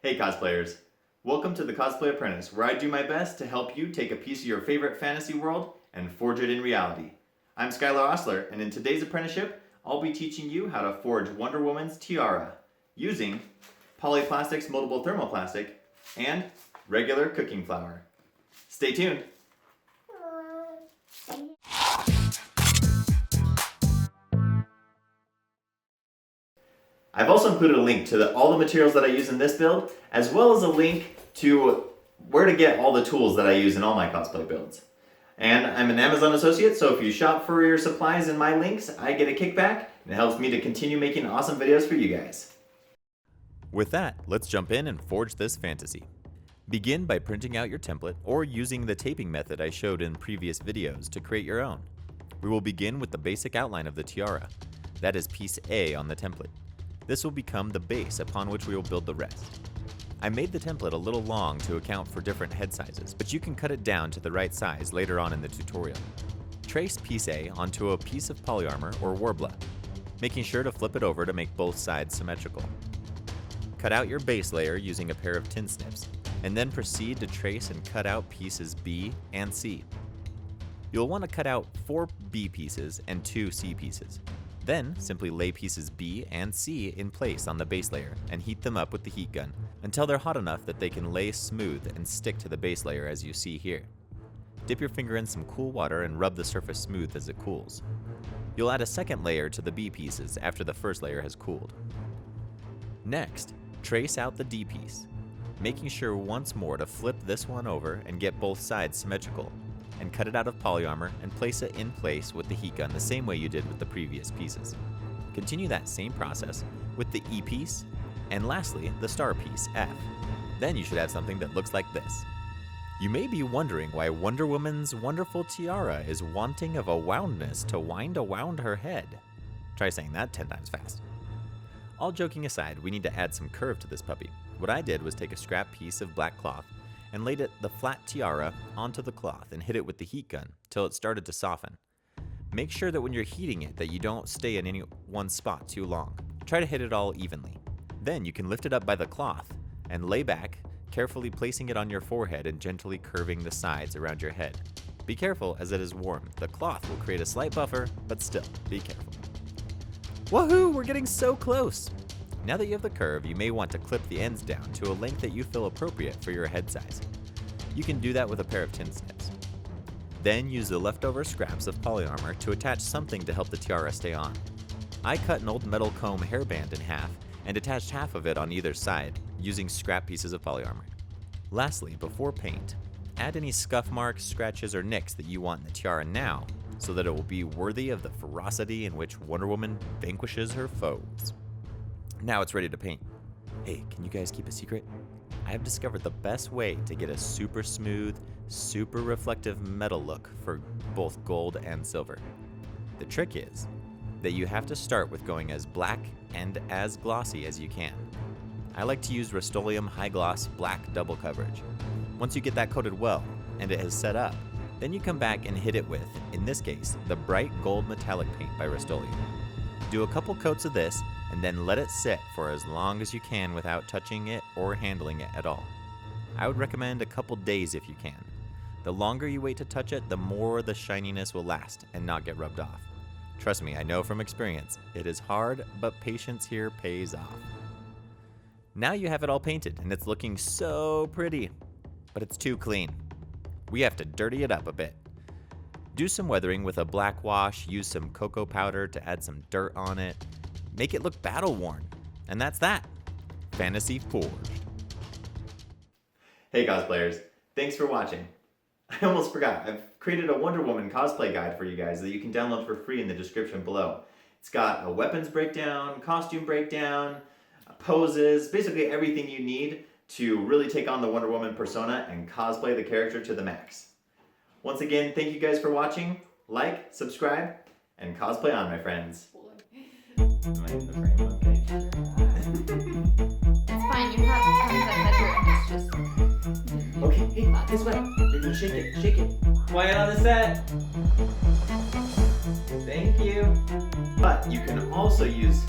Hey cosplayers, welcome to the Cosplay Apprentice, where I do my best to help you take a piece of your favorite fantasy world and forge it in reality. I'm Skylar Osler, and in today's apprenticeship, I'll be teaching you how to forge Wonder Woman's Tiara using Polly Plastics Moldable thermoplastic and regular cooking flour. Stay tuned! I've also included a link to all the materials that I use in this build, as well as a link to where to get all the tools that I use in all my cosplay builds. And I'm an Amazon associate, so if you shop for your supplies in my links, I get a kickback, and it helps me to continue making awesome videos for you guys. With that, let's jump in and forge this fantasy. Begin by printing out your template or using the taping method I showed in previous videos to create your own. We will begin with the basic outline of the tiara. That is piece A on the template. This will become the base upon which we will build the rest. I made the template a little long to account for different head sizes, but you can cut it down to the right size later on in the tutorial. Trace piece A onto a piece of polyarmor or warbler, making sure to flip it over to make both sides symmetrical. Cut out your base layer using a pair of tin snips, and then proceed to trace and cut out pieces B and C. You'll want to cut out 4 B pieces and 2 C pieces. Then, simply lay pieces B and C in place on the base layer and heat them up with the heat gun until they're hot enough that they can lay smooth and stick to the base layer as you see here. Dip your finger in some cool water and rub the surface smooth as it cools. You'll add a second layer to the B pieces after the first layer has cooled. Next, trace out the D piece, making sure once more to flip this one over and get both sides symmetrical, and cut it out of polyarmor and place it in place with the heat gun the same way you did with the previous pieces. Continue that same process with the E piece, and lastly, the star piece, F. Then you should have something that looks like this. You may be wondering why Wonder Woman's wonderful tiara is wanting of a woundness to wind around her head. Try saying that 10 times fast. All joking aside, we need to add some curve to this puppy. What I did was take a scrap piece of black cloth and laid the flat tiara onto the cloth and hit it with the heat gun till it started to soften. Make sure that when you're heating it that you don't stay in any one spot too long. Try to hit it all evenly. Then you can lift it up by the cloth and lay back, carefully placing it on your forehead and gently curving the sides around your head. Be careful as it is warm. The cloth will create a slight buffer, but still, be careful. Woohoo! We're getting so close! Now that you have the curve, you may want to clip the ends down to a length that you feel appropriate for your head size. You can do that with a pair of tin snips. Then use the leftover scraps of polyarmor to attach something to help the tiara stay on. I cut an old metal comb hairband in half and attached half of it on either side using scrap pieces of polyarmor. Lastly, before paint, add any scuff marks, scratches, or nicks that you want in the tiara now so that it will be worthy of the ferocity in which Wonder Woman vanquishes her foes. Now it's ready to paint. Hey, can you guys keep a secret? I have discovered the best way to get a super smooth, super reflective metal look for both gold and silver. The trick is that you have to start with going as black and as glossy as you can. I like to use Rust-Oleum High Gloss Black Double Coverage. Once you get that coated well and it has set up, then you come back and hit it with, in this case, the bright gold metallic paint by Rust-Oleum. Do a couple coats of this and then let it sit for as long as you can without touching it or handling it at all. I would recommend a couple days if you can. The longer you wait to touch it, the more the shininess will last and not get rubbed off. Trust me, I know from experience, it is hard, but patience here pays off. Now you have it all painted and it's looking so pretty, but it's too clean. We have to dirty it up a bit. Do some weathering with a black wash, use some cocoa powder to add some dirt on it. Make it look battle worn. And that's that. Fantasy Forged. Hey cosplayers, thanks for watching. I almost forgot, I've created a Wonder Woman cosplay guide for you guys that you can download for free in the description below. It's got a weapons breakdown, costume breakdown, poses, basically everything you need to really take on the Wonder Woman persona and cosplay the character to the max. Once again, thank you guys for watching. Like, subscribe, and cosplay on, my friends. Am I in the frame? Okay. It's fine, you have tons of headroom, it's just... Okay, hey, this way. You're gonna shake it, shake it. Quiet on the set. Thank you. But you can also use...